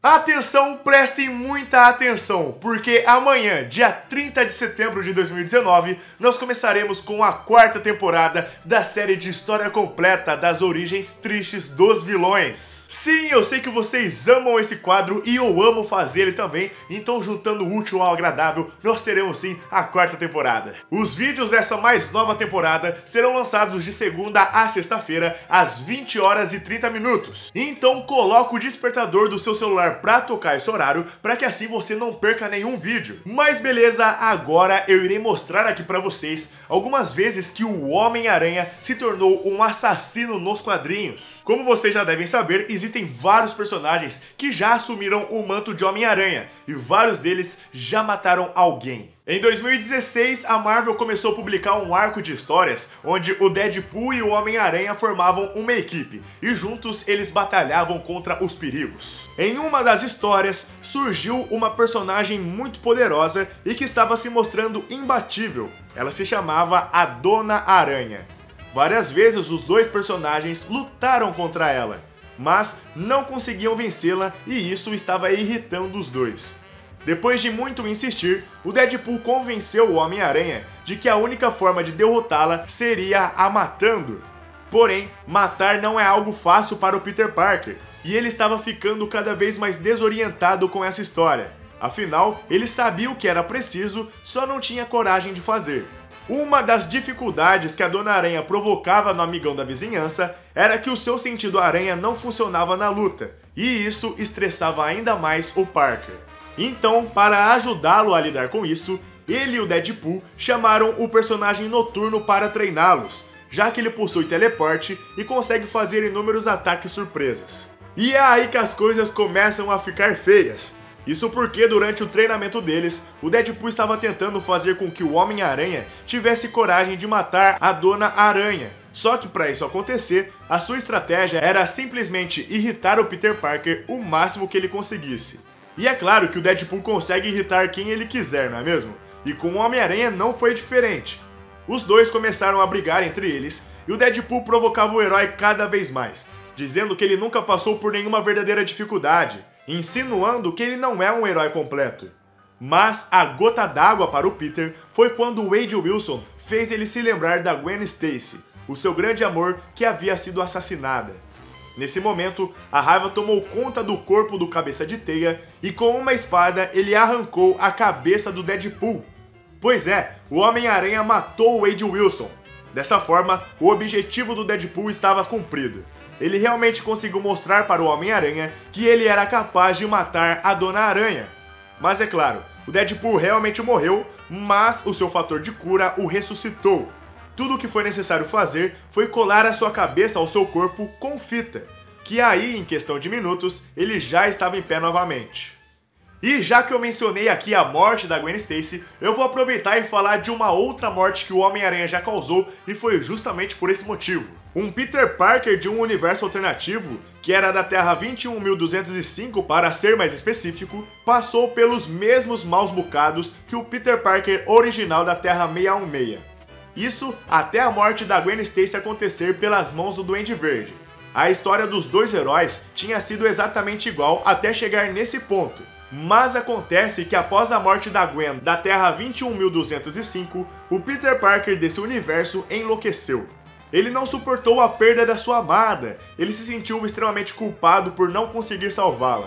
Atenção, prestem muita atenção, porque amanhã, dia 30 de setembro de 2019, nós começaremos com a quarta temporada da série de história completa das origens tristes dos vilões. Sim, eu sei que vocês amam esse quadro e eu amo fazer ele também, então juntando o útil ao agradável, nós teremos sim a quarta temporada. Os vídeos dessa mais nova temporada serão lançados de segunda a sexta-feira, às 20 horas e 30 minutos. Então coloca o despertador do seu celular pra tocar esse horário, para que assim você não perca nenhum vídeo. Mas beleza, agora eu irei mostrar aqui pra vocês algumas vezes que o Homem-Aranha se tornou um assassino nos quadrinhos. Como vocês já devem saber, existem vários personagens que já assumiram o manto de Homem-Aranha, e vários deles já mataram alguém. Em 2016, a Marvel começou a publicar um arco de histórias onde o Deadpool e o Homem-Aranha formavam uma equipe, e juntos eles batalhavam contra os perigos. Em uma das histórias, surgiu uma personagem muito poderosa e que estava se mostrando imbatível. Ela se chamava a Dona Aranha. Várias vezes os dois personagens lutaram contra ela, mas não conseguiam vencê-la e isso estava irritando os dois. Depois de muito insistir, o Deadpool convenceu o Homem-Aranha de que a única forma de derrotá-la seria a matando. Porém, matar não é algo fácil para o Peter Parker, e ele estava ficando cada vez mais desorientado com essa história. Afinal, ele sabia o que era preciso, só não tinha coragem de fazer. Uma das dificuldades que a Dona Aranha provocava no amigão da vizinhança era que o seu sentido aranha não funcionava na luta, e isso estressava ainda mais o Parker. Então, para ajudá-lo a lidar com isso, ele e o Deadpool chamaram o personagem Noturno para treiná-los, já que ele possui teleporte e consegue fazer inúmeros ataques surpresas. E é aí que as coisas começam a ficar feias. Isso porque durante o treinamento deles, o Deadpool estava tentando fazer com que o Homem-Aranha tivesse coragem de matar a Dona Aranha. Só que para isso acontecer, a sua estratégia era simplesmente irritar o Peter Parker o máximo que ele conseguisse. E é claro que o Deadpool consegue irritar quem ele quiser, não é mesmo? E com o Homem-Aranha não foi diferente. Os dois começaram a brigar entre eles, e o Deadpool provocava o herói cada vez mais, dizendo que ele nunca passou por nenhuma verdadeira dificuldade, insinuando que ele não é um herói completo. Mas a gota d'água para o Peter foi quando o Wade Wilson fez ele se lembrar da Gwen Stacy, o seu grande amor que havia sido assassinada. Nesse momento, a raiva tomou conta do corpo do Cabeça de Teia e com uma espada ele arrancou a cabeça do Deadpool. Pois é, o Homem-Aranha matou o Wade Wilson. Dessa forma, o objetivo do Deadpool estava cumprido. Ele realmente conseguiu mostrar para o Homem-Aranha que ele era capaz de matar a Dona Aranha. Mas é claro, o Deadpool realmente morreu, mas o seu fator de cura o ressuscitou. Tudo o que foi necessário fazer foi colar a sua cabeça ao seu corpo com fita, que aí, em questão de minutos, ele já estava em pé novamente. E já que eu mencionei aqui a morte da Gwen Stacy, eu vou aproveitar e falar de uma outra morte que o Homem-Aranha já causou, e foi justamente por esse motivo. Um Peter Parker de um universo alternativo, que era da Terra 21.205 para ser mais específico, passou pelos mesmos maus bocados que o Peter Parker original da Terra 616. Isso até a morte da Gwen Stacy acontecer pelas mãos do Duende Verde. A história dos dois heróis tinha sido exatamente igual até chegar nesse ponto. Mas acontece que após a morte da Gwen da Terra 21.205, o Peter Parker desse universo enlouqueceu. Ele não suportou a perda da sua amada, ele se sentiu extremamente culpado por não conseguir salvá-la.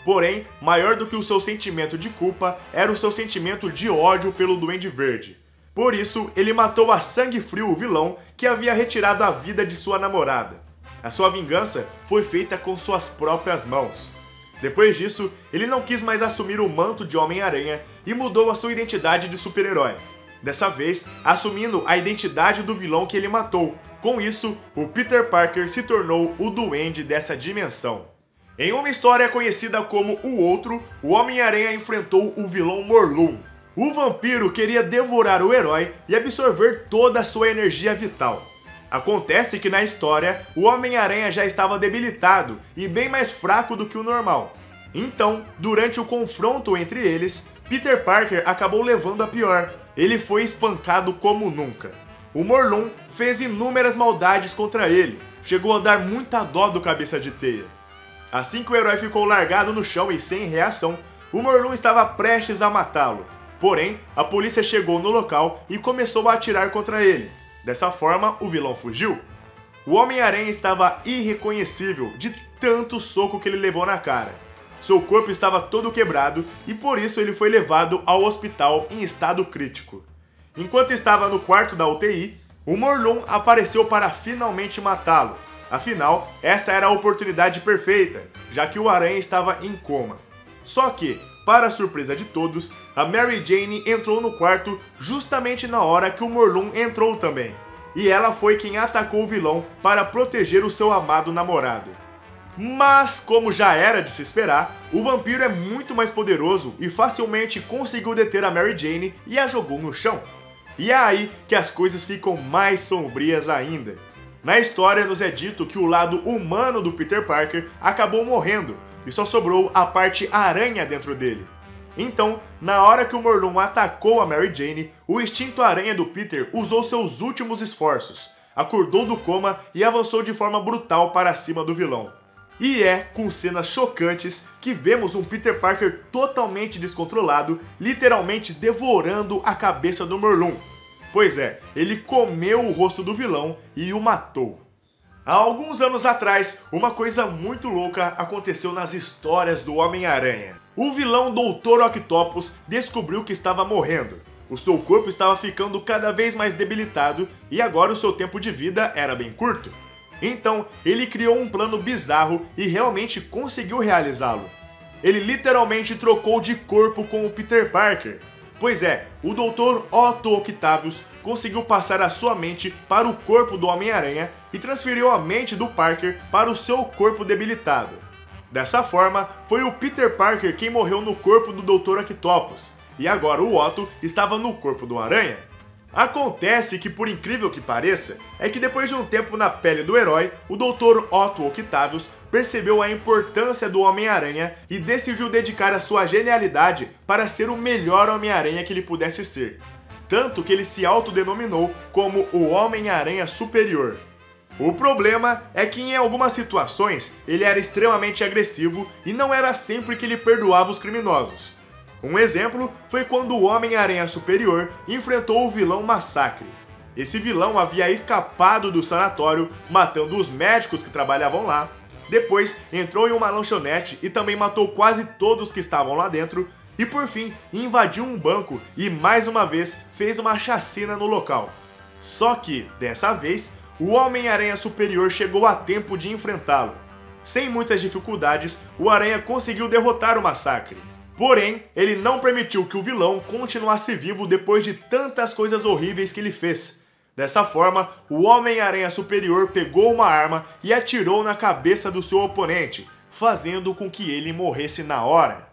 Porém, maior do que o seu sentimento de culpa era o seu sentimento de ódio pelo Duende Verde. Por isso, ele matou a sangue frio o vilão que havia retirado a vida de sua namorada. A sua vingança foi feita com suas próprias mãos. Depois disso, ele não quis mais assumir o manto de Homem-Aranha e mudou a sua identidade de super-herói. Dessa vez, assumindo a identidade do vilão que ele matou. Com isso, o Peter Parker se tornou o Duende dessa dimensão. Em uma história conhecida como O Outro, o Homem-Aranha enfrentou o vilão Morlun. O vampiro queria devorar o herói e absorver toda a sua energia vital. Acontece que na história, o Homem-Aranha já estava debilitado e bem mais fraco do que o normal. Então, durante o confronto entre eles, Peter Parker acabou levando a pior. Ele foi espancado como nunca. O Morlun fez inúmeras maldades contra ele, chegou a dar muita dó do Cabeça de Teia. Assim que o herói ficou largado no chão e sem reação, o Morlun estava prestes a matá-lo. Porém, a polícia chegou no local e começou a atirar contra ele. Dessa forma, o vilão fugiu. O Homem-Aranha estava irreconhecível de tanto soco que ele levou na cara. Seu corpo estava todo quebrado e por isso ele foi levado ao hospital em estado crítico. Enquanto estava no quarto da UTI, o Morlun apareceu para finalmente matá-lo. Afinal, essa era a oportunidade perfeita, já que o Aranha estava em coma. Só que, para a surpresa de todos, a Mary Jane entrou no quarto justamente na hora que o Morlun entrou também. E ela foi quem atacou o vilão para proteger o seu amado namorado. Mas, como já era de se esperar, o vampiro é muito mais poderoso e facilmente conseguiu deter a Mary Jane e a jogou no chão. E é aí que as coisas ficam mais sombrias ainda. Na história nos é dito que o lado humano do Peter Parker acabou morrendo e só sobrou a parte aranha dentro dele. Então, na hora que o Morlun atacou a Mary Jane, o instinto aranha do Peter usou seus últimos esforços, acordou do coma e avançou de forma brutal para cima do vilão. E é com cenas chocantes que vemos um Peter Parker totalmente descontrolado, literalmente devorando a cabeça do Morlun. Pois é, ele comeu o rosto do vilão e o matou. Há alguns anos atrás, uma coisa muito louca aconteceu nas histórias do Homem-Aranha. O vilão Dr. Octopus descobriu que estava morrendo. O seu corpo estava ficando cada vez mais debilitado e agora o seu tempo de vida era bem curto. Então, ele criou um plano bizarro e realmente conseguiu realizá-lo. Ele literalmente trocou de corpo com o Peter Parker. Pois é, o Dr. Otto Octavius conseguiu passar a sua mente para o corpo do Homem-Aranha e transferiu a mente do Parker para o seu corpo debilitado. Dessa forma, foi o Peter Parker quem morreu no corpo do Dr. Octopus, e agora o Otto estava no corpo do Aranha. Acontece que, por incrível que pareça, é que depois de um tempo na pele do herói, o Dr. Otto Octavius percebeu a importância do Homem-Aranha e decidiu dedicar a sua genialidade para ser o melhor Homem-Aranha que ele pudesse ser. Tanto que ele se autodenominou como o Homem-Aranha Superior. O problema é que em algumas situações ele era extremamente agressivo e não era sempre que ele perdoava os criminosos. Um exemplo foi quando o Homem-Aranha Superior enfrentou o vilão Massacre. Esse vilão havia escapado do sanatório, matando os médicos que trabalhavam lá. Depois entrou em uma lanchonete e também matou quase todos que estavam lá dentro. E por fim, invadiu um banco e mais uma vez fez uma chacina no local. Só que, dessa vez, o Homem-Aranha Superior chegou a tempo de enfrentá-lo. Sem muitas dificuldades, o Aranha conseguiu derrotar o Massacre. Porém, ele não permitiu que o vilão continuasse vivo depois de tantas coisas horríveis que ele fez. Dessa forma, o Homem-Aranha Superior pegou uma arma e atirou na cabeça do seu oponente, fazendo com que ele morresse na hora.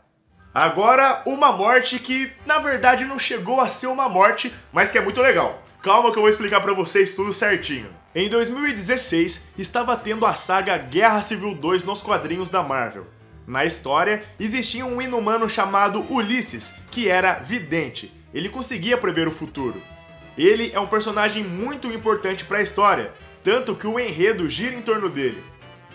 Agora, uma morte que, na verdade, não chegou a ser uma morte, mas que é muito legal. Calma que eu vou explicar pra vocês tudo certinho. Em 2016, estava tendo a saga Guerra Civil 2 nos quadrinhos da Marvel. Na história, existia um inumano chamado Ulysses, que era vidente. Ele conseguia prever o futuro. Ele é um personagem muito importante para a história, tanto que o enredo gira em torno dele.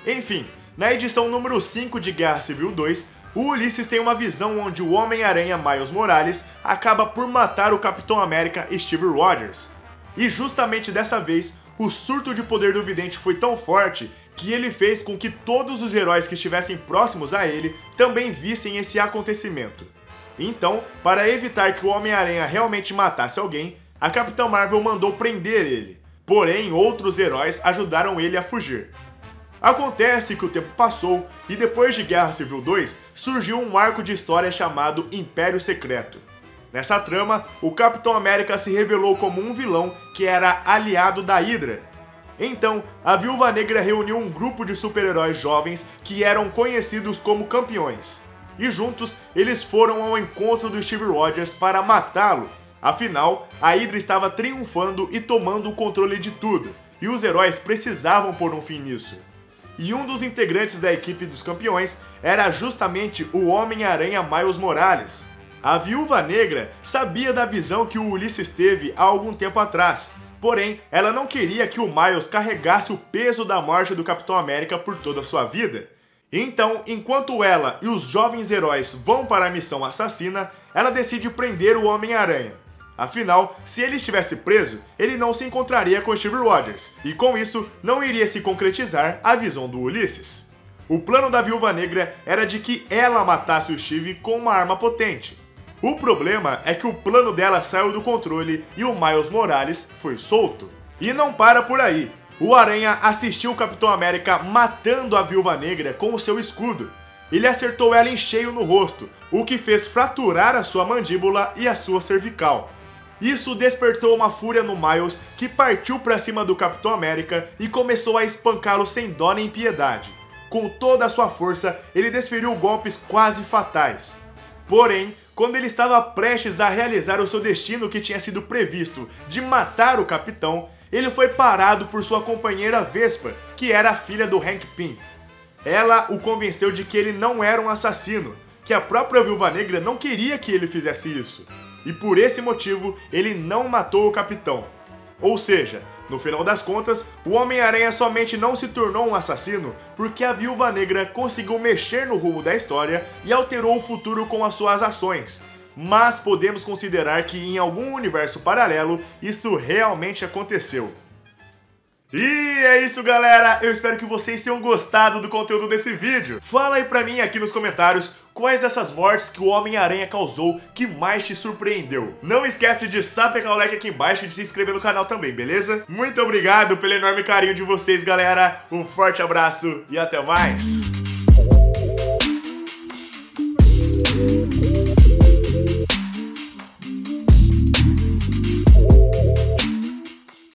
Enfim, na edição número 5 de Guerra Civil 2, o Ulysses tem uma visão onde o Homem-Aranha Miles Morales acaba por matar o Capitão América Steve Rogers. E justamente dessa vez, o surto de poder do vidente foi tão forte que ele fez com que todos os heróis que estivessem próximos a ele também vissem esse acontecimento. Então, para evitar que o Homem-Aranha realmente matasse alguém, a Capitã Marvel mandou prender ele. Porém, outros heróis ajudaram ele a fugir. Acontece que o tempo passou e depois de Guerra Civil 2, surgiu um arco de história chamado Império Secreto. Nessa trama, o Capitão América se revelou como um vilão que era aliado da Hydra. Então, a Viúva Negra reuniu um grupo de super-heróis jovens que eram conhecidos como Campeões. E juntos, eles foram ao encontro do Steve Rogers para matá-lo. Afinal, a Hydra estava triunfando e tomando o controle de tudo, e os heróis precisavam pôr um fim nisso. E um dos integrantes da equipe dos Campeões era justamente o Homem-Aranha Miles Morales. A Viúva Negra sabia da visão que o Ulysses teve há algum tempo atrás, porém, ela não queria que o Miles carregasse o peso da morte do Capitão América por toda a sua vida. Então, enquanto ela e os jovens heróis vão para a missão assassina, ela decide prender o Homem-Aranha. Afinal, se ele estivesse preso, ele não se encontraria com Steve Rogers, e com isso não iria se concretizar a visão do Ulysses. O plano da Viúva Negra era de que ela matasse o Steve com uma arma potente. O problema é que o plano dela saiu do controle e o Miles Morales foi solto. E não para por aí. O Aranha assistiu o Capitão América matando a Viúva Negra com o seu escudo. Ele acertou ela em cheio no rosto, o que fez fraturar a sua mandíbula e a sua cervical. Isso despertou uma fúria no Miles, que partiu para cima do Capitão América e começou a espancá-lo sem dó nem piedade. Com toda a sua força, ele desferiu golpes quase fatais. Porém, quando ele estava prestes a realizar o seu destino que tinha sido previsto de matar o Capitão, ele foi parado por sua companheira Vespa, que era a filha do Hank Pym. Ela o convenceu de que ele não era um assassino, que a própria Viúva Negra não queria que ele fizesse isso. E por esse motivo, ele não matou o Capitão. Ou seja, no final das contas, o Homem-Aranha somente não se tornou um assassino porque a Viúva Negra conseguiu mexer no rumo da história e alterou o futuro com as suas ações. Mas podemos considerar que em algum universo paralelo, isso realmente aconteceu. E é isso, galera! Eu espero que vocês tenham gostado do conteúdo desse vídeo. Fala aí pra mim aqui nos comentários quais dessas mortes que o Homem-Aranha causou que mais te surpreendeu. Não esquece de sapecar o like aqui embaixo e de se inscrever no canal também, beleza? Muito obrigado pelo enorme carinho de vocês, galera! Um forte abraço e até mais!